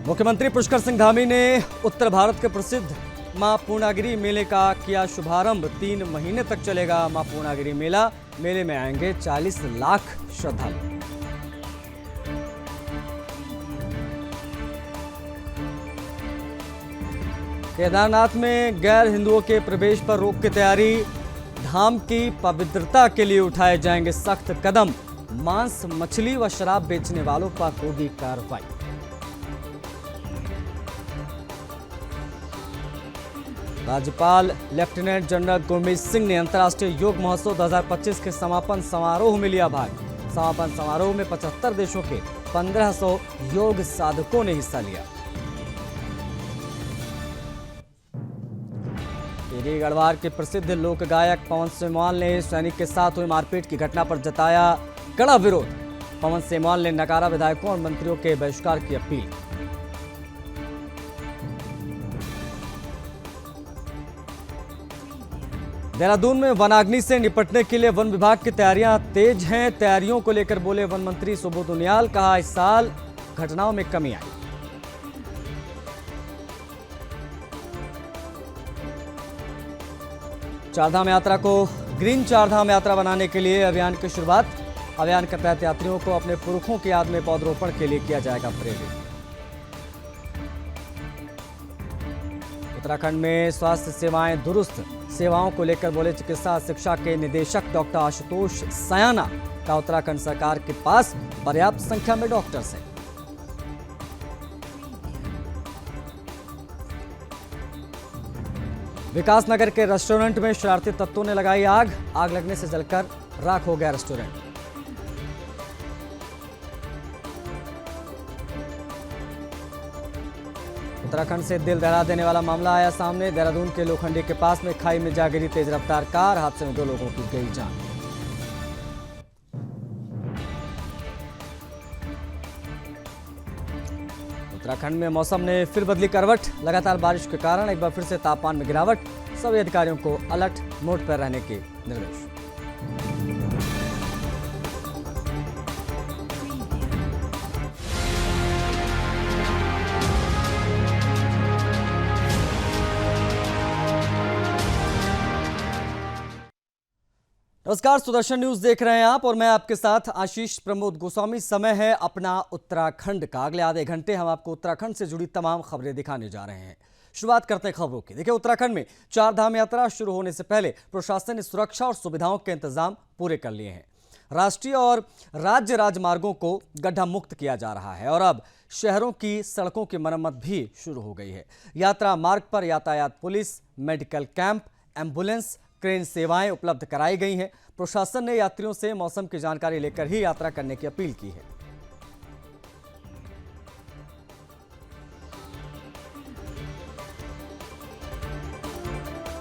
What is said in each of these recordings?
मुख्यमंत्री पुष्कर सिंह धामी ने उत्तर भारत के प्रसिद्ध मां पूर्णागिरि मेले का किया शुभारंभ। 3 महीने तक चलेगा मां पूर्णागिरि मेला। मेले में आएंगे 40 लाख श्रद्धालु। केदारनाथ में गैर हिंदुओं के प्रवेश पर रोक की तैयारी। धाम की पवित्रता के लिए उठाए जाएंगे सख्त कदम। मांस, मछली व शराब बेचने वालों पर होगी कार्रवाई। राज्यपाल लेफ्टिनेंट जनरल गुरमीत सिंह ने अंतर्राष्ट्रीय योग महोत्सव 2025 के समापन समारोह में लिया भाग। समापन समारोह में 75 देशों के 1500 योग साधकों ने हिस्सा लिया। टिहरी गढ़वाल के प्रसिद्ध लोक गायक पवन सेमवाल ने सैनिक के साथ हुई मारपीट की घटना पर जताया कड़ा विरोध। पवन सेमवाल ने नकारा विधायकों और मंत्रियों के बहिष्कार की अपील। देहरादून में वनाग्नि से निपटने के लिए वन विभाग की तैयारियां तेज हैं। तैयारियों को लेकर बोले वन मंत्री सुबोध उनियाल। कहा, इस साल घटनाओं में कमी आई। चारधाम यात्रा को ग्रीन चारधाम यात्रा बनाने के लिए अभियान की शुरुआत। अभियान के तहत यात्रियों को अपने पुरखों की याद में पौधरोपण के लिए किया जाएगा प्रेरित। उत्तराखंड में स्वास्थ्य सेवाएं दुरुस्त। सेवाओं को लेकर बोले चिकित्सा शिक्षा के निदेशक डॉक्टर आशुतोष सयाना। का उत्तराखंड सरकार के पास पर्याप्त संख्या में डॉक्टर्स हैं। विकासनगर के रेस्टोरेंट में शरारती तत्वों ने लगाई आग। आग लगने से जलकर राख हो गया रेस्टोरेंट। उत्तराखंड से दिल दहला देने वाला मामला आया सामने। देहरादून के लोखंडी के पास में खाई में जा गिरी तेज रफ्तार कार। हादसे में 2 लोगों की गई जान। उत्तराखंड में मौसम ने फिर बदली करवट। लगातार बारिश के कारण एक बार फिर से तापमान में गिरावट। सभी अधिकारियों को अलर्ट मोड पर रहने के निर्देश। नमस्कार, सुदर्शन न्यूज देख रहे हैं आप और मैं आपके साथ आशीष प्रमोद गोस्वामी। समय है अपना उत्तराखंड का। अगले आधे घंटे हम आपको उत्तराखंड से जुड़ी तमाम खबरें दिखाने जा रहे हैं। शुरुआत करते हैं खबरों की। देखिए, उत्तराखंड में चारधाम यात्रा शुरू होने से पहले प्रशासन ने सुरक्षा और सुविधाओं के इंतजाम पूरे कर लिए हैं। राष्ट्रीय और राज्य राजमार्गों को गड्ढा मुक्त किया जा रहा है और अब शहरों की सड़कों की मरम्मत भी शुरू हो गई है। यात्रा मार्ग पर यातायात police, medical camp, ambulance, crane सेवाएं उपलब्ध कराई गई हैं। प्रशासन ने यात्रियों से मौसम की जानकारी लेकर ही यात्रा करने की अपील की है।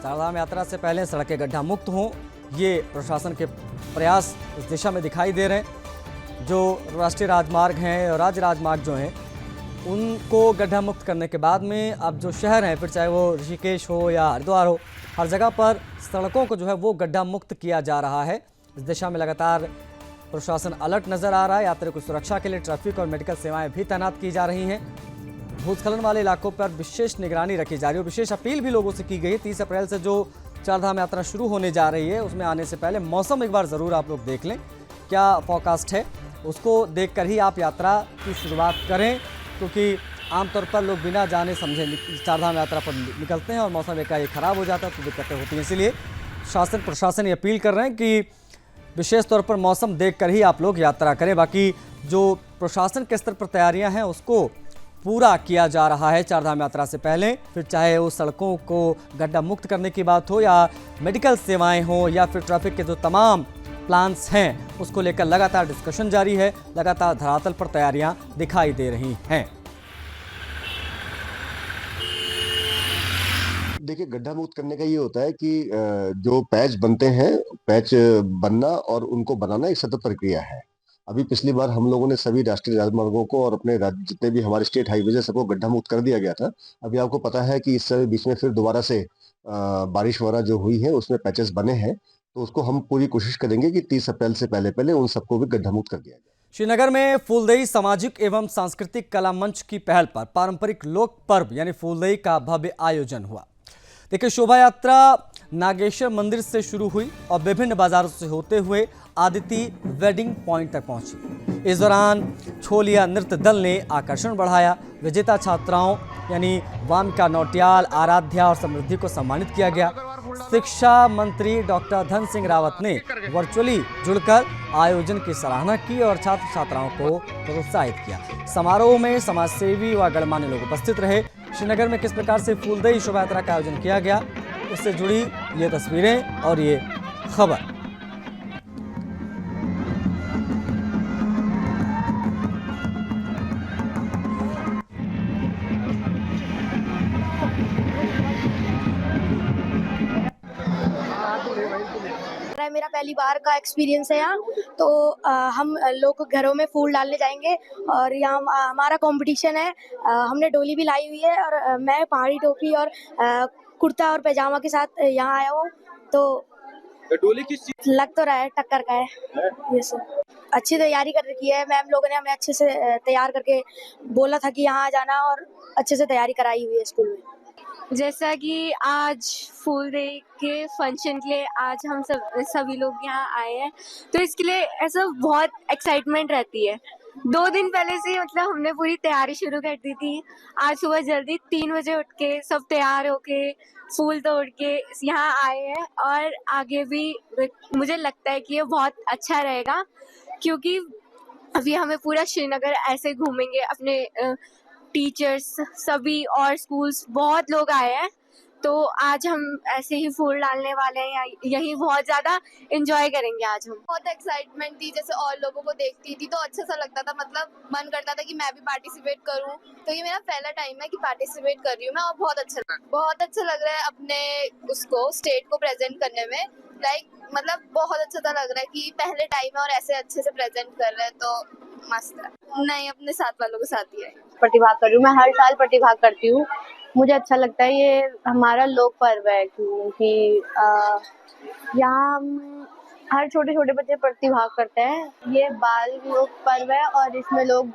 चारधाम यात्रा से पहले सड़कें गड्ढा मुक्त हों, ये प्रशासन के प्रयास इस दिशा में दिखाई दे रहे हैं। जो राष्ट्रीय राजमार्ग हैं और राज्य राजमार्ग जो हैं उनको गड्ढा मुक्त करने के बाद में अब जो शहर हैं, फिर चाहे वो ऋषिकेश हो या हरिद्वार हो, हर जगह पर सड़कों को जो है वो गड्ढा मुक्त किया जा रहा है। इस दिशा में लगातार प्रशासन अलर्ट नजर आ रहा है। यात्रियों की सुरक्षा के लिए ट्रैफिक और मेडिकल सेवाएं भी तैनात की जा रही हैं। भूस्खलन वाले इलाकों पर विशेष निगरानी रखी जा रही है। विशेष अपील भी लोगों से की गई है। 30 अप्रैल से जो चारधाम यात्रा शुरू होने जा रही है उसमें आने से पहले मौसम एक बार ज़रूर आप लोग देख लें, क्या फोरकास्ट है, उसको देखकर ही आप यात्रा की शुरुआत करें, क्योंकि आमतौर पर लोग बिना जाने समझे चारधाम यात्रा पर निकलते हैं और मौसम एकाएक खराब हो जाता है तो दिक्कतें होती हैं। इसलिए शासन प्रशासन ये अपील कर रहे हैं कि विशेष तौर पर मौसम देखकर ही आप लोग यात्रा करें। बाकी जो प्रशासन के स्तर पर तैयारियां हैं उसको पूरा किया जा रहा है चारधाम यात्रा से पहले। फिर चाहे वो सड़कों को गड्ढा मुक्त करने की बात हो या मेडिकल सेवाएं हो या फिर ट्रैफिक के जो तमाम प्लान्स हैं उसको लेकर लगातार डिस्कशन जारी है। लगातार धरातल पर तैयारियां दिखाई दे रही हैं। देखिए, गड्ढा मुक्त करने का ये होता है कि जो पैच बनते हैं, पैच बनना और उनको बनाना एक सतत प्रक्रिया है। अभी पिछली बार हम लोगों ने सभी राष्ट्रीय राजमार्गों को और अपने राज्य जितने भी हमारे स्टेट हाईवे है सबको गड्ढा मुक्त कर दिया गया था। अभी आपको पता है कि इस समय बीच में फिर दोबारा से बारिश वगैरह जो हुई है उसमें पैचेस बने हैं, तो उसको हम पूरी कोशिश करेंगे कि 30 अप्रैल से पहले पहले उन सबको भी गड्ढा मुक्त कर दिया जाए। श्रीनगर में फूलदेई सामाजिक एवं सांस्कृतिक कला मंच की पहल पर पारंपरिक लोक पर्व यानी फूलदेई का भव्य आयोजन हुआ। देखिए, शोभा यात्रा नागेश्वर मंदिर से शुरू हुई और विभिन्न बाजारों से होते हुए आदिति वेडिंग पॉइंट तक पहुंची। इस दौरान छोलिया नृत्य दल ने आकर्षण बढ़ाया। विजेता छात्राओं यानी वामिका नौटियाल, आराध्या और समृद्धि को सम्मानित किया गया। शिक्षा मंत्री डॉक्टर धन सिंह रावत ने वर्चुअली जुड़कर आयोजन की सराहना की और छात्र छात्राओं को प्रोत्साहित किया। समारोह में समाजसेवी व गणमान्य लोग उपस्थित रहे। श्रीनगर में किस प्रकार से फूलदेई शोभा यात्रा का आयोजन किया गया, उससे जुड़ी ये तस्वीरें और ये खबर। मेरा पहली बार का एक्सपीरियंस है यहाँ, तो हम लोग घरों में फूल डालने जाएंगे और यहाँ हमारा कंपटीशन है। हमने डोली भी लाई हुई है और मैं पहाड़ी टोपी और कुर्ता और पैजामा के साथ यहाँ आया हूँ। तो डोली किस चीज लग तो रहा है टक्कर का है। ये सर अच्छी तैयारी कर रखी है मैम लोगों ने, हमें अच्छे से तैयार करके बोला था कि यहाँ जाना और अच्छे से तैयारी कराई हुई है स्कूल में। जैसा कि आज फूलदेई के फंक्शन के लिए आज हम सभी लोग यहाँ आए हैं, तो इसके लिए ऐसा बहुत एक्साइटमेंट रहती है। 2 दिन पहले से मतलब हमने पूरी तैयारी शुरू कर दी थी। आज सुबह जल्दी 3 बजे उठ के सब तैयार होके फूल तोड़ के यहाँ आए हैं और आगे भी मुझे लगता है कि ये बहुत अच्छा रहेगा, क्योंकि अभी हमें पूरा श्रीनगर ऐसे घूमेंगे। अपने टीचर्स सभी और स्कूल्स बहुत लोग आए हैं, तो आज हम ऐसे ही फूल डालने वाले हैं। यही बहुत ज़्यादा एंजॉय करेंगे आज हम। बहुत एक्साइटमेंट थी, जैसे और लोगों को देखती थी तो अच्छा सा लगता था, मतलब मन करता था कि मैं भी पार्टिसिपेट करूं। तो ये मेरा पहला टाइम है कि पार्टिसिपेट कर रही हूँ मैं और बहुत अच्छा लग रहा है अपने उसको स्टेट को प्रेजेंट करने में। मतलब बहुत अच्छा सा लग रहा है कि पहले टाइम है और ऐसे अच्छे से प्रेजेंट कर रहे हैं, तो मस्त है। नहीं, अपने साथ वालों के साथ ही है। प्रतिभाग कर रही हूँ, मैं हर साल प्रतिभाग करती हूँ। मुझे अच्छा लगता है, ये हमारा लोक पर्व है क्योंकि यहाँ हम हर छोटे छोटे बच्चे प्रतिभाग करते हैं। ये बाल लोक पर्व है और इसमें लोग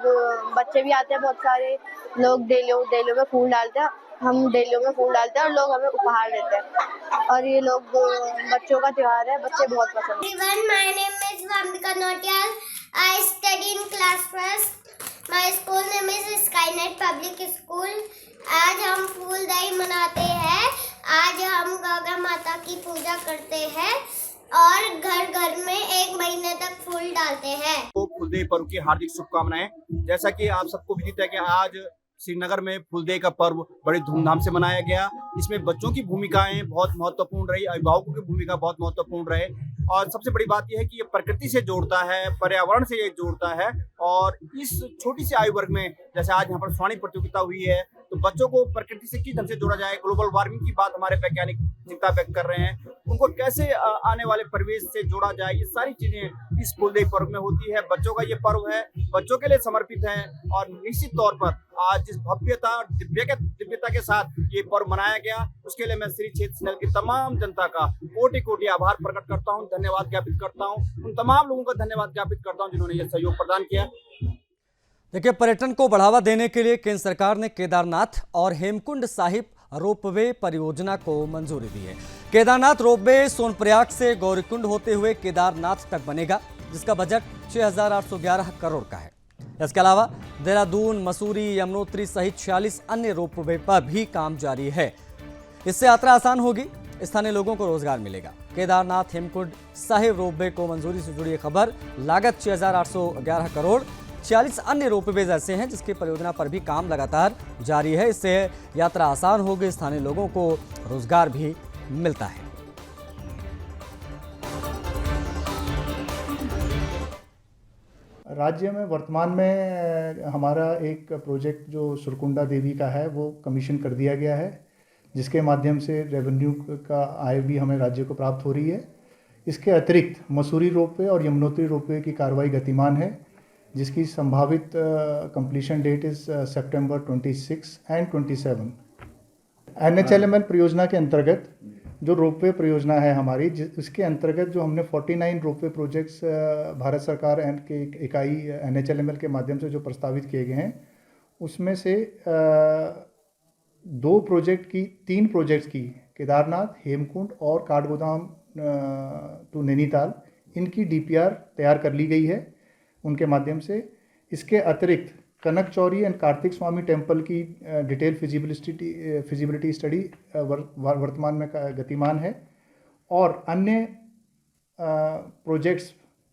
बच्चे भी आते हैं, बहुत सारे लोग डेलियों में फूल डालते हैं। हम डेलियों में फूल डालते हैं और लोग हमें उपहार देते हैं और ये लोग बच्चों का त्योहार है, बच्चे बहुत पसंद है। My name is Vamika Nautiyal. I study in class first. My school name is Skynet Public School. आज हम फूलदेई मनाते हैं। आज हम गंगा माता की पूजा करते हैं और घर घर में 1 महीने तक फूल डालते हैं। फूलदेई पर्व की हार्दिक शुभकामनाएं। जैसा कि आप सबको विदित है कि आज श्रीनगर में फूलदेई का पर्व बड़ी धूमधाम से मनाया गया। इसमें बच्चों की भूमिकाएं बहुत महत्वपूर्ण रही, अभिभावकों की भूमिका बहुत महत्वपूर्ण रहे और सबसे बड़ी बात यह है कि ये प्रकृति से जोड़ता है, पर्यावरण से ये जोड़ता है। और इस छोटी सी आयु वर्ग में जैसे आज यहाँ पर स्वाणी प्रतियोगिता हुई है, तो बच्चों को प्रकृति से किस ढंग से जोड़ा जाए। ग्लोबल वार्मिंग की बात हमारे वैज्ञानिक चिंता व्यक्त कर रहे हैं, उनको कैसे आने वाले परिवेश से जोड़ा जाए, ये सारी चीजें इस फूलदेई पर्व में होती है। बच्चों का ये पर्व है, बच्चों के लिए समर्पित है और निश्चित तौर पर आज जिस भव्यता और दिव्यता के साथ ये पर्व मनाया गया, उसके लिए मैं श्री क्षेत्र श्रीनगर की तमाम जनता का कोटि कोटि आभार प्रकट करता हूँ, धन्यवाद ज्ञापित करता हूँ। उन तमाम लोगों का धन्यवाद ज्ञापित करता हूँ जिन्होंने ये सहयोग प्रदान किया। देखिए, पर्यटन को बढ़ावा देने के लिए केंद्र सरकार ने केदारनाथ और हेमकुंड साहिब रोपवे परियोजना को मंजूरी दी है। केदारनाथ रोपवे सोनप्रयाग से गौरीकुंड होते हुए केदारनाथ तक बनेगा, जिसका बजट 6,811 करोड़ का है। इसके अलावा देहरादून, मसूरी, यमुनोत्री सहित 46 अन्य रोपवे पर भी काम जारी है। इससे यात्रा आसान होगी, स्थानीय लोगों को रोजगार मिलेगा। केदारनाथ हेमकुंड साहिब रोपवे को मंजूरी से जुड़ी खबर। लागत 6,811 करोड़। 46 अन्य रोपवेज ऐसे हैं जिसकी परियोजना पर भी काम लगातार जारी है। इससे यात्रा आसान होगी, स्थानीय लोगों को रोजगार भी मिलता है। राज्य में वर्तमान में हमारा एक प्रोजेक्ट जो सुरकुंडा देवी का है वो कमीशन कर दिया गया है, जिसके माध्यम से रेवेन्यू का आय भी हमें राज्य को प्राप्त हो रही है। इसके अतिरिक्त मसूरी रोपवे और यमुनोत्री रोपवे की कार्रवाई गतिमान है, जिसकी संभावित कंप्लीशन डेट इज सितंबर 26 एंड 27। NHLML परियोजना के अंतर्गत जो रोपवे परियोजना है हमारी, इसके अंतर्गत जो हमने 49 रोपवे प्रोजेक्ट्स भारत सरकार के इकाई NHLML के माध्यम से जो प्रस्तावित किए गए हैं, उसमें से 3 प्रोजेक्ट्स की केदारनाथ, हेमकुंड और काठगोदाम टू नैनीताल, इनकी DPR तैयार कर ली गई है उनके माध्यम से। इसके अतिरिक्त कनक चौरी एंड कार्तिक स्वामी टेम्पल की डिटेल फिजिबिलिटी स्टडी वर्तमान में गतिमान है, और अन्य प्रोजेक्ट्स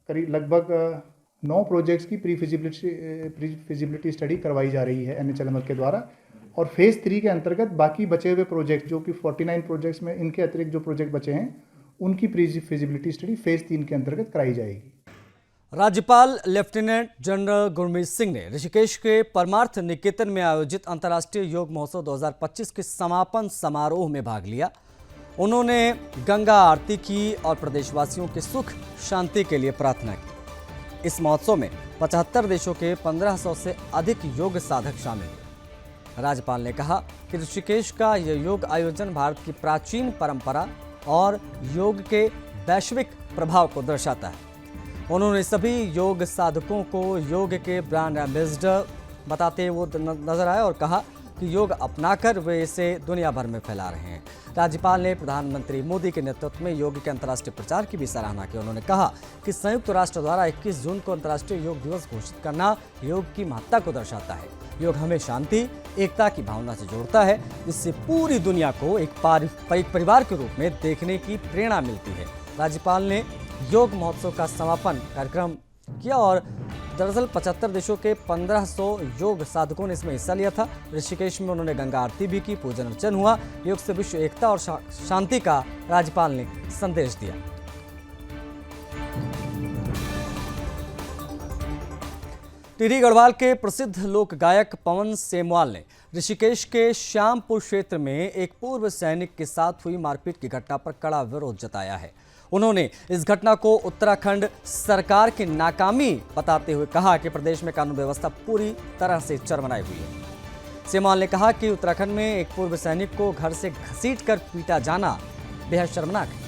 करीब लगभग 9 प्रोजेक्ट्स की प्री फिजिबिलिटी स्टडी करवाई जा रही है NHLML के द्वारा। और फेज़ 3 के अंतर्गत बाकी बचे हुए प्रोजेक्ट जो कि 49 प्रोजेक्ट्स में, इनके अतिरिक्त जो प्रोजेक्ट बचे हैं उनकी प्री फिजिबिलिटी स्टडी फेज़ 3 के अंतर्गत कराई जाएगी। राज्यपाल लेफ्टिनेंट जनरल गुरमीत सिंह ने ऋषिकेश के परमार्थ निकेतन में आयोजित अंतर्राष्ट्रीय योग महोत्सव 2025 के समापन समारोह में भाग लिया। उन्होंने गंगा आरती की और प्रदेशवासियों के सुख शांति के लिए प्रार्थना की। इस महोत्सव में 75 देशों के 1500 से अधिक योग साधक शामिल हुए। राज्यपाल ने कहा कि ऋषिकेश का यह योग आयोजन भारत की प्राचीन परंपरा और योग के वैश्विक प्रभाव को दर्शाता है। उन्होंने सभी योग साधकों को योग के ब्रांड एम्बेसडर बताते हुए नजर आए और कहा कि योग अपनाकर वे इसे दुनिया भर में फैला रहे हैं। राज्यपाल ने प्रधानमंत्री मोदी के नेतृत्व में योग के अंतर्राष्ट्रीय प्रचार की भी सराहना की। उन्होंने कहा कि संयुक्त राष्ट्र द्वारा 21 जून को अंतर्राष्ट्रीय योग दिवस घोषित करना योग की महत्ता को दर्शाता है। योग हमें शांति, एकता की भावना से जोड़ता है, जिससे पूरी दुनिया को एक परिवार के रूप में देखने की प्रेरणा मिलती है। राज्यपाल ने योग महोत्सव का समापन कार्यक्रम किया और दरअसल 75 देशों के 1500 योग साधकों ने इसमें हिस्सा लिया था। ऋषिकेश में उन्होंने गंगा आरती भी की, पूजन अर्चन हुआ। योग से विश्व एकता और शांति का राज्यपाल ने संदेश दिया। टिहरी गढ़वाल के प्रसिद्ध लोक गायक पवन सेमवाल ने ऋषिकेश के श्यामपुर क्षेत्र में एक पूर्व सैनिक के साथ हुई मारपीट की घटना पर कड़ा विरोध जताया है। उन्होंने इस घटना को उत्तराखंड सरकार की नाकामी बताते हुए कहा कि प्रदेश में कानून व्यवस्था पूरी तरह से चरमराई हुई है। सेमवाल ने कहा कि उत्तराखंड में एक पूर्व सैनिक को घर से घसीटकर पीटा जाना बेहद शर्मनाक है।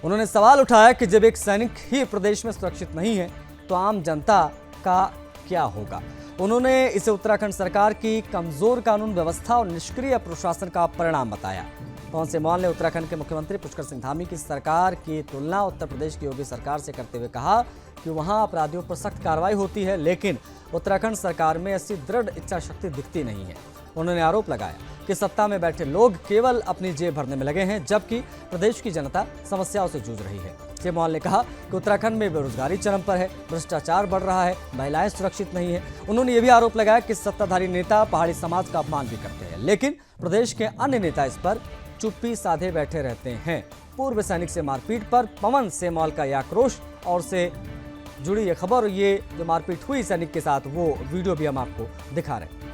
उन्होंने सवाल उठाया कि जब एक सैनिक ही प्रदेश में सुरक्षित नहीं है तो आम जनता का क्या होगा। उन्होंने इसे उत्तराखंड सरकार की कमजोर कानून व्यवस्था और निष्क्रिय प्रशासन का परिणाम बताया। पवन सेमवाल ने उत्तराखंड के मुख्यमंत्री पुष्कर सिंह धामी की सरकार की तुलना उत्तर प्रदेश की योगी सरकार से करते हुए कहा कि वहां अपराधियों पर सख्त कार्रवाई होती है, लेकिन उत्तराखंड सरकार में ऐसी दृढ़ इच्छा शक्ति दिखती नहीं है। उन्होंने आरोप लगाया कि सत्ता में बैठे लोग केवल अपनी जेब भरने में लगे हैं, जबकि प्रदेश की जनता समस्याओं से जूझ रही है। सेमवाल ने कहा कि उत्तराखंड में बेरोजगारी चरम पर है, भ्रष्टाचार बढ़ रहा है, महिलाएं सुरक्षित नहीं है। उन्होंने ये भी आरोप लगाया कि सत्ताधारी नेता पहाड़ी समाज का अपमान भी करते हैं, लेकिन प्रदेश के अन्य नेता इस पर चुप्पी साधे बैठे रहते हैं। पूर्व सैनिक से मारपीट पर पवन सेमवाल का यह आक्रोश और से जुड़ी ये खबर, ये जो मारपीट हुई सैनिक के साथ, वो वीडियो भी हम आपको दिखा रहे हैं।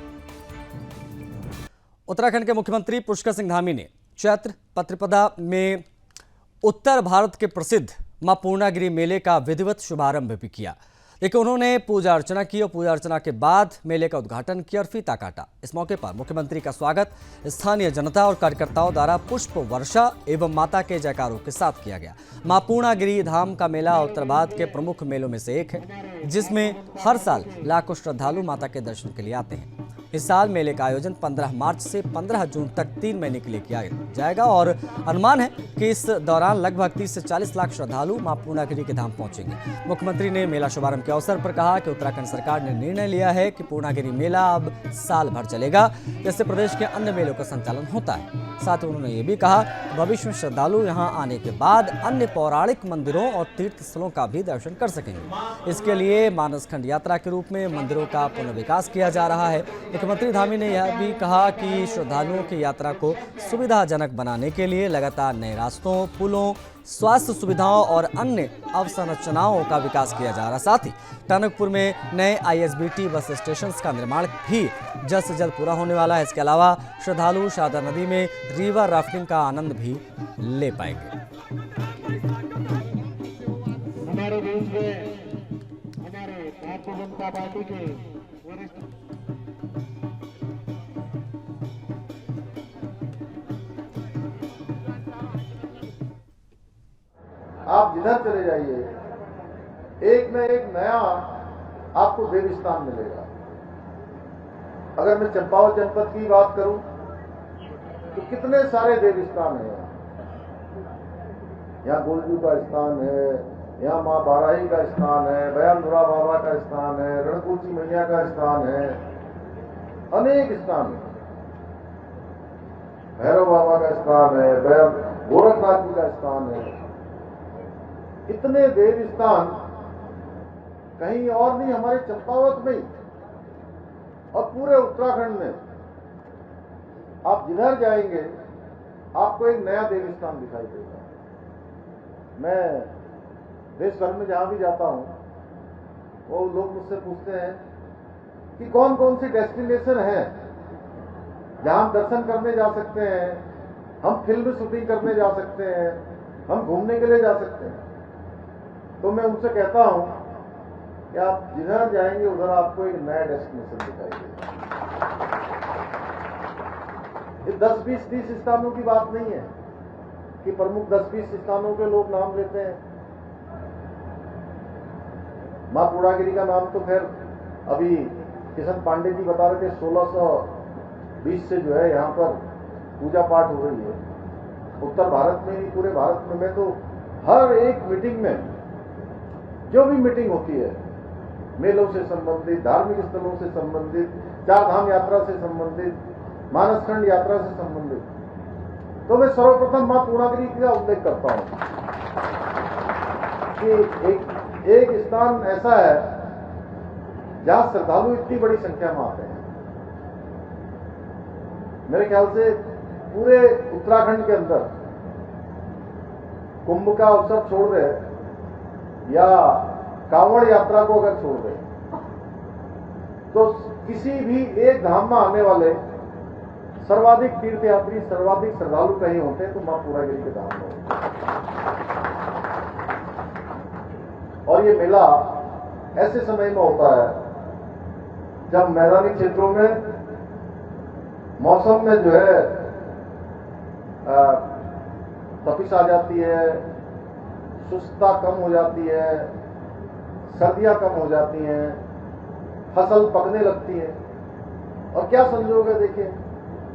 उत्तराखंड के मुख्यमंत्री पुष्कर सिंह धामी ने चैत्र प्रतिपदा में उत्तर भारत के प्रसिद्ध मां पूर्णागिरि मेले का विधिवत शुभारंभ भी किया। लेकिन उन्होंने पूजा अर्चना की और पूजा अर्चना के बाद मेले का उद्घाटन किया और फीता काटा। इस मौके पर मुख्यमंत्री का स्वागत स्थानीय जनता और कार्यकर्ताओं द्वारा पुष्प वर्षा एवं माता के जयकारों के साथ किया गया। मां पूर्णागिरि धाम का मेला उत्तर भारत के प्रमुख मेलों में से एक है, जिसमें हर साल लाखों श्रद्धालु माता के दर्शन के लिए आते हैं। इस साल मेले का आयोजन 15 मार्च से 15 जून तक 3 महीने के लिए किया जाएगा और अनुमान है कि इस दौरान लगभग 30 से 40 लाख श्रद्धालु मां पूर्णागिरि के धाम पहुंचेंगे। मुख्यमंत्री ने मेला शुभारंभ के अवसर पर कहा कि उत्तराखंड सरकार ने निर्णय लिया है कि पूर्णागिरि मेला अब साल भर चलेगा, जैसे प्रदेश के अन्य मेलों का संचालन होता है। साथ ही उन्होंने ये भी कहा कि भविष्य में श्रद्धालु यहाँ आने के बाद अन्य पौराणिक मंदिरों और तीर्थ स्थलों का भी दर्शन कर सकेंगे। इसके लिए मानसखंड यात्रा के रूप में मंदिरों का पुनर्विकास किया जा रहा है। मुख्यमंत्री धामी ने यह भी कहा कि श्रद्धालुओं की यात्रा को सुविधाजनक बनाने के लिए लगातार नए रास्तों, पुलों, स्वास्थ्य सुविधाओं और अन्य अवसंरचनाओं का विकास किया जा रहा। साथ ही टनकपुर में नए ISBT बस स्टेशन का निर्माण भी जल्द से जल्द पूरा होने वाला है। इसके अलावा श्रद्धालु शारदा नदी में रिवर राफ्टिंग का आनंद भी ले पाएंगे। हमारे देश में हमारे भारतीय जनता पार्टी के वरिष्ठ आप जिधर चले जाइए एक न एक नया आपको देवस्थान मिलेगा। अगर मैं चंपावत जनपद की बात करूं तो कितने सारे देवस्थान हैं। यहाँ गोलजू का स्थान है, यहाँ माँ बाराही का स्थान है, बयानपुरा बाबा का स्थान है, रणकुची मैया का स्थान है, अनेक स्थान है, भैरव बाबा का स्थान है, गोरखनाथ जी का स्थान है। इतने देव स्थान कहीं और नहीं, हमारे चंपावत में ही और पूरे उत्तराखंड में आप जिधर जाएंगे आपको एक नया देव स्थान दिखाई देगा। मैं देश भर में जहां भी जाता हूं वो लोग मुझसे पूछते हैं कि कौन कौन सी डेस्टिनेशन है जहां हम दर्शन करने जा सकते हैं, हम फिल्म शूटिंग करने जा सकते हैं, हम घूमने के लिए जा सकते हैं। तो मैं उनसे कहता हूं कि आप जिधर जाएंगे उधर आपको एक नया डेस्टिनेशन दिखाई देगा। ये 10, 20, 30 स्थानों की बात नहीं है कि प्रमुख 10, 20 स्थानों के लोग नाम लेते हैं। मां पूर्णागिरी का नाम तो खैर अभी किशन पांडे जी बता रहे थे 1620 से जो है यहाँ पर पूजा पाठ हो रही है। उत्तर भारत में ही, पूरे भारत में। मैं तो हर एक मीटिंग में, जो भी मीटिंग होती है, मेलों से संबंधित, धार्मिक स्थलों से संबंधित, चार धाम यात्रा से संबंधित, मानसखंड यात्रा से संबंधित, तो मैं सर्वप्रथम मां पूर्णागिरी का उल्लेख करता हूं कि एक स्थान ऐसा है जहां श्रद्धालु इतनी बड़ी संख्या में आते हैं। मेरे ख्याल से पूरे उत्तराखंड के अंदर कुंभ का अवसर छोड़ रहे या कांवड़ यात्रा को अगर छोड़ दें तो किसी भी एक धाम में आने वाले सर्वाधिक तीर्थयात्री, सर्वाधिक श्रद्धालु कहीं होते हैं तो मां पूर्णागिरी के धाम में होते हैं। और ये मेला ऐसे समय में होता है जब मैदानी क्षेत्रों में मौसम में जो है तपिश आ जाती है, सुस्तता कम हो जाती है, सर्दियां कम हो जाती हैं, फसल पकने लगती है। और क्या संजोग है, देखिए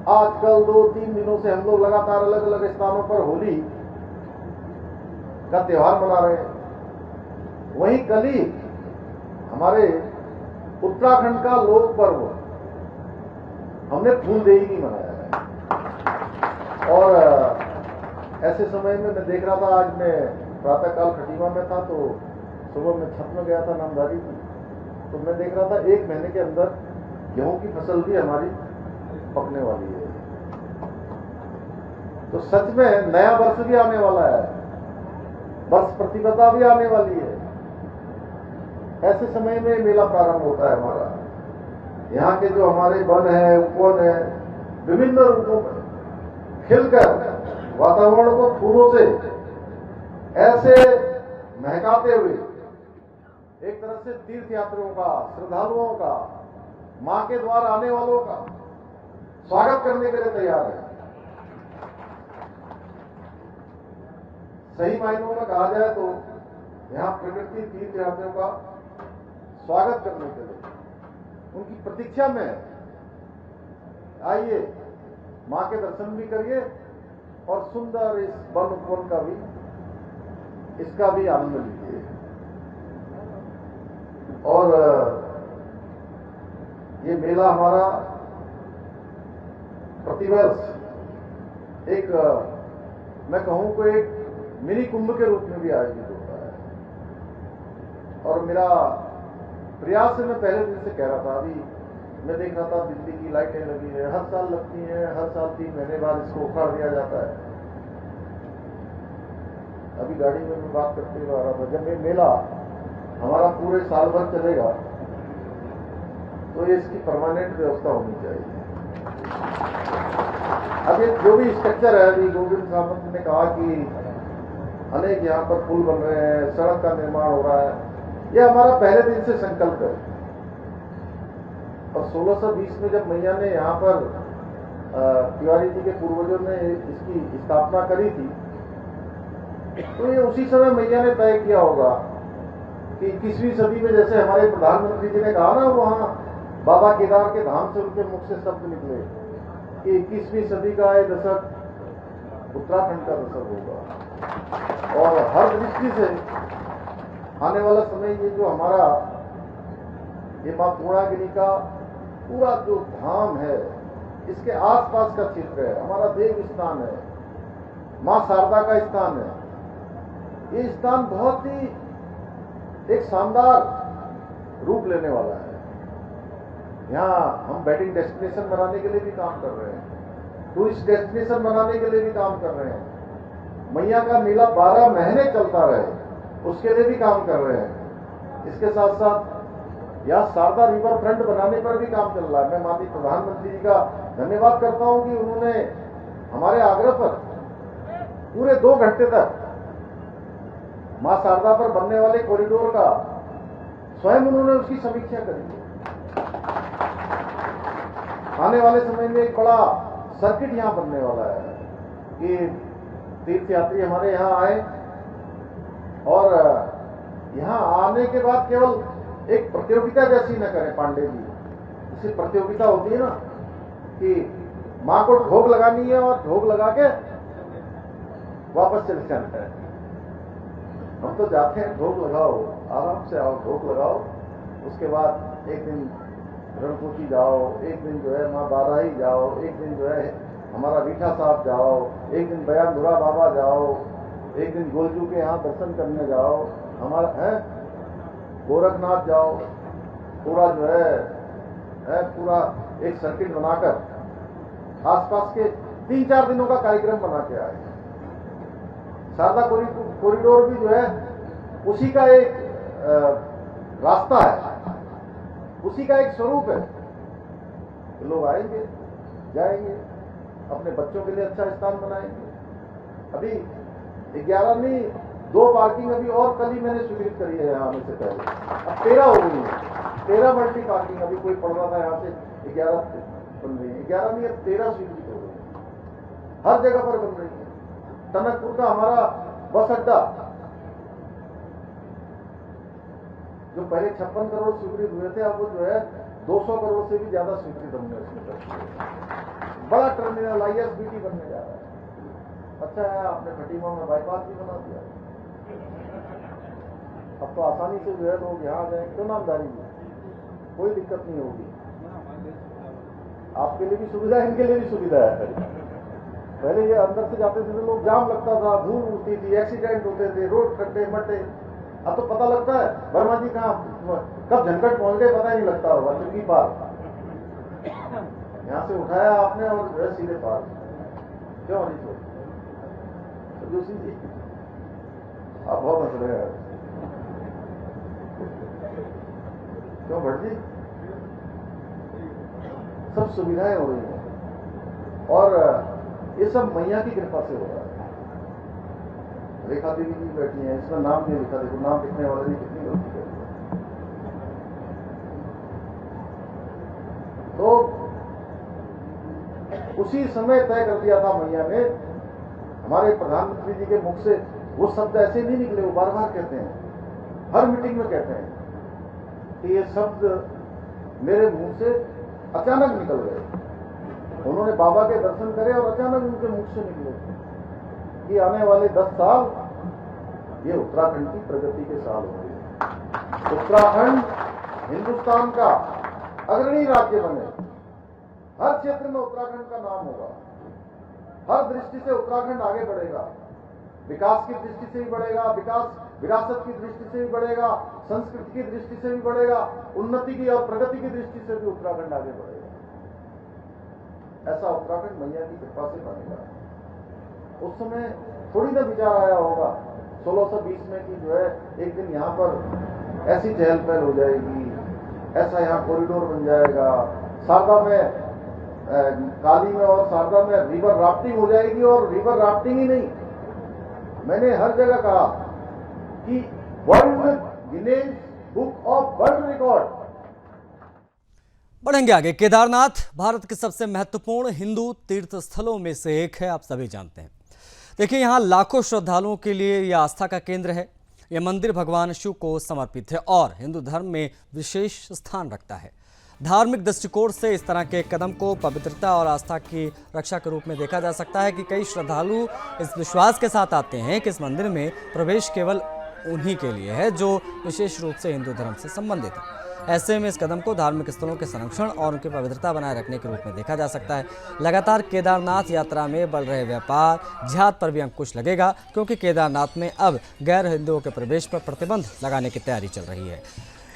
आजकल 2-3 दिनों से हम लोग लगातार अलग अलग स्थानों पर होली का त्योहार मना रहे हैं। वहीं कल ही हमारे उत्तराखंड का लोक पर्व हमने फूलदेई भी मनाया है। और ऐसे समय में मैं देख रहा था, आज मैं प्रातःकाल खटीमा में था तो सुबह में छत में गया था नामधारी की, तो मैं देख रहा था 1 महीने के अंदर गेहूं की फसल भी हमारी पकने वाली है। तो सच में नया वर्ष भी आने वाला है, वर्ष प्रतिपदा भी आने वाली है। ऐसे समय में मेला प्रारंभ होता है हमारा। यहाँ के जो हमारे वन है, उपवन है, विभिन्न रूपों में खिलकर वातावरण को फूलों से ऐसे महकाते हुए एक तरह से तीर्थयात्रियों का, श्रद्धालुओं का, मां के द्वार आने वालों का स्वागत करने के लिए तैयार है। सही मायनों में कहा जाए तो यहाँ प्रकृति तीर्थयात्रियों का स्वागत करने के लिए, उनकी प्रतीक्षा में आइए, मां के दर्शन भी करिए और सुंदर इस वन उपवन का भी, इसका भी आनंद लीजिए। और ये मेला हमारा प्रतिवर्ष एक, मैं कहूं को एक मिनी कुंभ के रूप में भी आयोजित होता है। और मेरा प्रयास मैं पहले दिन से कह रहा था, अभी मैं देख रहा था बिजली की लाइटें लगी है, हर साल लगती हैं, हर साल 3 महीने बाद इसको उखाड़ दिया जाता है। अभी गाड़ी में मैं बात करते हुए आ रहा था, जब ये मेला हमारा पूरे साल भर चलेगा तो ये इसकी परमानेंट व्यवस्था होनी चाहिए। अब ये जो भी स्ट्रक्चर है, अभी गोविंद सावंत ने कहा कि अनेक यहाँ पर पुल बन रहे हैं, सड़क का निर्माण हो रहा है, ये हमारा पहले दिन से संकल्प है। और 1620 में जब मैया ने यहाँ पर तिवारी जी के पूर्वजों ने इसकी स्थापना करी थी तो ये उसी समय मैया ने तय किया होगा कि 21वीं सदी में, जैसे हमारे प्रधानमंत्री जी ने कहा ना, वहाँ बाबा केदार के धाम से उनके मुख से शब्द निकले कि 21वीं सदी का ये दशक उत्तराखंड का दशक होगा। और हर दृष्टि से आने वाला समय, ये जो हमारा ये माँ पूर्णागिरी का पूरा जो धाम है, इसके आसपास का क्षेत्र है, हमारा देव स्थान है, माँ शारदा का स्थान है। ये स्थान बहुत ही एक शानदार रूप लेने वाला है। यहाँ हम वेडिंग डेस्टिनेशन बनाने के लिए भी काम कर रहे हैं, टूरिस्ट डेस्टिनेशन बनाने के लिए भी काम कर रहे हैं, मैया का मेला 12 महीने चलता रहे, उसके लिए भी काम कर रहे हैं। इसके साथ साथ यहाँ शारदा रिवर फ्रंट बनाने पर भी काम चल रहा है। मैं माननीय प्रधानमंत्री जी का धन्यवाद करता हूँ कि उन्होंने हमारे आग्रह पर पूरे 2 घंटे तक मां शारदा पर बनने वाले कॉरिडोर का स्वयं उन्होंने उसकी समीक्षा करी। आने वाले समय में एक बड़ा सर्किट यहाँ बनने वाला है कि तीर्थयात्री हमारे यहाँ आए और यहाँ आने के बाद केवल एक प्रतियोगिता जैसी न करें पांडे जी, जैसे प्रतियोगिता होती है ना कि माँ को ढोक लगानी है और ढोक लगा के वापस चले जाना है। हम तो जाते हैं, ढोक लगाओ, आराम से आओ, ढोक लगाओ, उसके बाद एक दिन रणकुटी जाओ, एक दिन जो है माँ बाराही जाओ, एक दिन जो है हमारा रीठा साहब जाओ, एक दिन बयानधुरा बाबा जाओ, एक दिन गोलजू के यहाँ दर्शन करने जाओ, हमारा है गोरखनाथ जाओ। पूरा जो है पूरा एक सर्किट बनाकर आसपास के 3-4 दिनों का कार्यक्रम बना के आए। शारदा कॉरिडोर भी जो है उसी का एक रास्ता है, उसी का एक स्वरूप है। लोग आएंगे, जाएंगे, अपने बच्चों के लिए अच्छा स्थान बनाएंगे। अभी 11 नहीं, 2 पार्किंग अभी और कल ही मैंने स्वीकृत करी है यहाँ आने से पहले, अब 13 हो गई है। 13 मल्टी पार्किंग, अभी कोई पढ़ रहा था यहाँ से 11 बन रही है, 11 नहीं अब 13 स्वीकृत हो गई, हर जगह पर बन रही है। टनकपुर का हमारा बस अड्डा जो पहले 56 करोड़ स्वीकृत हुए थे, अब वो जो है 200 करोड़ से भी ज्यादा स्वीकृत हमने उसमें कर दिया। बड़ा टर्मिनल ISBT बनने जा रहा है। अच्छा है आपने खटीमा में बाईपास भी बना दिया, अब तो आसानी से जो है लोग यहाँ जाए, क्यों नामधारी में कोई दिक्कत नहीं होगी। आपके लिए भी सुविधा है, इनके लिए भी सुविधा है। पहले ये अंदर से जाते थे तो लोग जाम लगता था, धूल उड़ती थी, एक्सीडेंट होते थे, रोड खड्डे मट्टे। अब तो पता लगता है वर्मा जी कहाँ कब झंकट पहुंच गए पता ही नहीं लगता होगा। चुकी पार यहाँ से उठाया आपने और जो है सीधे पार। क्यों हरीश जोशी जी आप बहुत हंस रहे हैं, क्यों भट्ट जी? सब सुविधाएं हो रही हैं और ये सब मैया की कृपा से हो रहा है। रेखा देवी जी बैठी हैं, इसमें नाम नहीं लिखा, देखो नाम लिखने वाले ने कितनी गलती करी। तो उसी समय तय कर दिया था मैया ने, हमारे प्रधानमंत्री जी के मुख से वो शब्द ऐसे नहीं निकले, वो बार बार कहते हैं, हर मीटिंग में कहते हैं कि ये शब्द मेरे मुंह से अचानक निकल गए। उन्होंने बाबा के दर्शन करे और अचानक उनके मुख से निकले कि आने वाले 10 साल ये उत्तराखंड की प्रगति के साल होंगे। उत्तराखंड हिंदुस्तान का अग्रणी राज्य बने, हर क्षेत्र में उत्तराखंड का नाम होगा, हर दृष्टि से उत्तराखंड आगे बढ़ेगा, विकास की दृष्टि से भी बढ़ेगा, विकास विरासत की दृष्टि से भी बढ़ेगा, संस्कृति की दृष्टि से भी बढ़ेगा, उन्नति की और प्रगति की दृष्टि से भी उत्तराखंड आगे बढ़ेगा। ऐसा उत्तराखंड मैया की कृपा से बनेगा। उस समय थोड़ी ना विचार आया होगा 1620 में कि जो है एक दिन यहाँ पर ऐसी चहल पहल हो जाएगी, ऐसा यहाँ कॉरिडोर बन जाएगा, शारदा में काली में और शारदा में रिवर राफ्टिंग हो जाएगी। और रिवर राफ्टिंग ही नहीं, मैंने हर जगह कहा कि world Guinness book of world record. बढ़ेंगे आगे। केदारनाथ भारत के सबसे महत्वपूर्ण हिंदू तीर्थ स्थलों में से एक है, आप सभी जानते हैं। देखिए, यहाँ लाखों श्रद्धालुओं के लिए यह आस्था का केंद्र है। यह मंदिर भगवान शिव को समर्पित है और हिंदू धर्म में विशेष स्थान रखता है। धार्मिक दृष्टिकोण से इस तरह के कदम को पवित्रता और आस्था की रक्षा के रूप में देखा जा सकता है कि कई श्रद्धालु इस विश्वास के साथ आते हैं कि इस मंदिर में प्रवेश केवल उन्हीं के लिए है जो विशेष रूप से हिंदू धर्म से संबंधित है। ऐसे में इस कदम को धार्मिक स्थलों के संरक्षण और उनकी पवित्रता बनाए रखने के रूप में देखा जा सकता है। लगातार केदारनाथ यात्रा में बढ़ रहे व्यापार जिहाद पर भी अंकुश लगेगा, क्योंकि केदारनाथ में अब गैर हिंदुओं के प्रवेश पर प्रतिबंध लगाने की तैयारी चल रही है।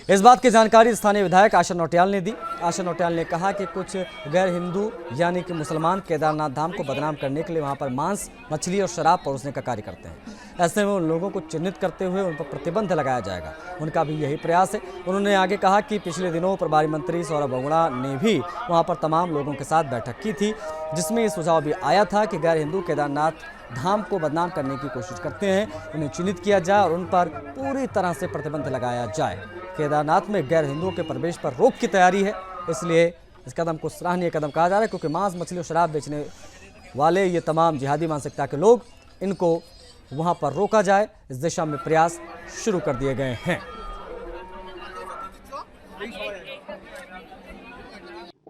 इस बात की जानकारी स्थानीय विधायक आशा नौटियाल ने दी। आशा नौटियाल ने कहा कि कुछ गैर हिंदू यानी कि मुसलमान केदारनाथ धाम को बदनाम करने के लिए वहां पर मांस, मछली और शराब परोसने का कार्य करते हैं। ऐसे में उन लोगों को चिन्हित करते हुए उन पर प्रतिबंध लगाया जाएगा। उनका भी यही प्रयास है। उन्होंने आगे कहा कि पिछले दिनों प्रभारी मंत्री सौरभ बगुड़ा ने भी वहाँ पर तमाम लोगों के साथ बैठक की थी, जिसमें ये सुझाव भी आया था कि गैर हिंदू केदारनाथ धाम को बदनाम करने की कोशिश करते हैं, उन्हें चिन्हित किया जाए और उन पर पूरी तरह से प्रतिबंध लगाया जाए। केदारनाथ में गैर हिंदुओं के प्रवेश पर रोक की तैयारी है, इसलिए इस कदम को सराहनीय कदम कहा जा रहा है, क्योंकि मांस, मछली और शराब बेचने वाले ये तमाम जिहादी मानसिकता के लोग, इनको वहां पर रोका जाए, इस दिशा में प्रयास शुरू कर दिए गए हैं।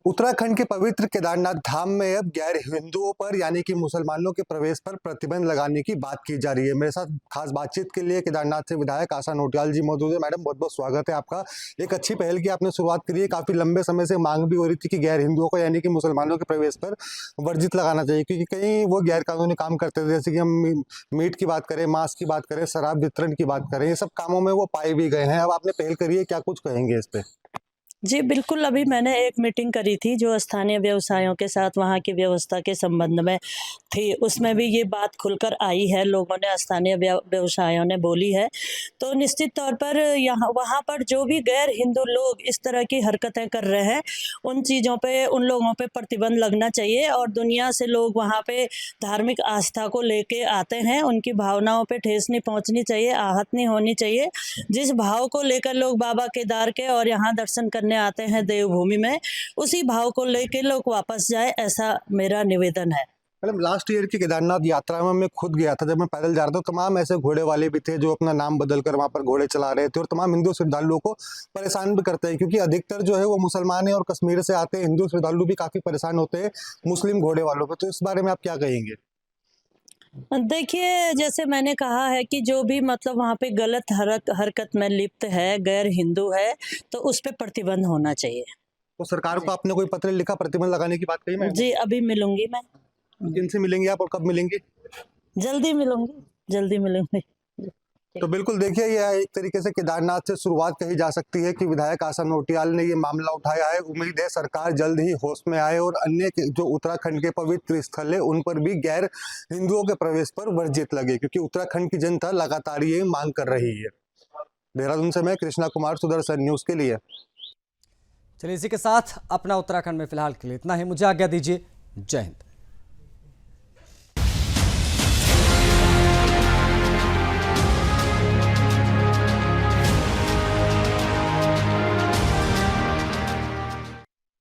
उत्तराखंड के पवित्र केदारनाथ धाम में अब गैर हिंदुओं पर यानी कि मुसलमानों के प्रवेश पर प्रतिबंध लगाने की बात की जा रही है। मेरे साथ खास बातचीत के लिए केदारनाथ से विधायक आशा नौटियाल जी मौजूद है। मैडम, बहुत बहुत स्वागत है आपका। एक अच्छी पहल की आपने शुरुआत करी है। काफी लंबे समय से मांग भी हो रही थी कि गैर हिंदुओं को यानी कि मुसलमानों के प्रवेश पर वर्जित लगाना चाहिए, क्योंकि कहीं वो गैर कानूनी काम करते थे। जैसे कि हम मीट की बात करें, मांस की बात करें, शराब वितरण की बात करें, ये सब कामों में वो पाए भी गए हैं। अब आपने पहल करी है, क्या कुछ कहेंगे इस पे? जी बिल्कुल, अभी मैंने एक मीटिंग करी थी जो स्थानीय व्यवसायों के साथ वहाँ की व्यवस्था के संबंध में थी। उसमें भी ये बात खुलकर आई है, लोगों ने, स्थानीय व्यवसायों ने बोली है। तो निश्चित तौर पर यहाँ वहाँ पर जो भी गैर हिंदू लोग इस तरह की हरकतें कर रहे हैं, उन चीज़ों पे, उन लोगों पे प्रतिबंध लगना चाहिए। और दुनिया से लोग वहाँ पे धार्मिक आस्था को लेके आते हैं, उनकी भावनाओं पे ठेस नहीं पहुँचनी चाहिए, आहत नहीं होनी चाहिए। जिस भाव को लेकर लोग बाबा केदार के और यहाँ दर्शन करने आते हैं देवभूमि में, उसी भाव को लेकर लोग वापस जाए, ऐसा मेरा निवेदन है। मैडम, लास्ट ईयर की केदारनाथ यात्रा में मैं खुद गया था। जब मैं पैदल जा रहा था, तमाम ऐसे घोड़े वाले भी थे जो अपना नाम बदलकर वहाँ पर घोड़े चला रहे थे और तमाम हिंदू श्रद्धालुओं को परेशान भी करते हैं, क्योंकि अधिकतर जो है वो मुसलमान है और कश्मीर से आते हैं। हिंदू श्रद्धालु भी काफी परेशान होते हैं मुस्लिम घोड़े वालों पर। तो इस बारे में आप क्या कहेंगे? देखिए, जैसे मैंने कहा है कि जो भी मतलब वहाँ पे गलत हरकत में लिप्त है, गैर हिंदू है, तो उस पे प्रतिबंध होना चाहिए। तो सरकार को आपने कोई पत्र लिखा प्रतिबंध लगाने की बात कही? मैडम जी, अभी मिलूंगी मैं। किनसे मिलेंगे आप और कब मिलेंगे? जल्दी मिलूंगी। तो बिल्कुल देखिए, यह एक तरीके से केदारनाथ से शुरुआत कही जा सकती है कि विधायक आशा नौटियाल ने ये मामला उठाया है। उम्मीद है सरकार जल्द ही होश में आए और अन्य जो उत्तराखंड के पवित्र स्थल है उन पर भी गैर हिंदुओं के प्रवेश पर वर्जित लगे, क्योंकि उत्तराखंड की जनता लगातार ये मांग कर रही है। देहरादून से मैं कृष्णा कुमार, सुदर्शन न्यूज के लिए। चलिए, इसी के साथ अपना उत्तराखंड में फिलहाल के लिए इतना ही। मुझे आज्ञा दीजिए। जय हिंद।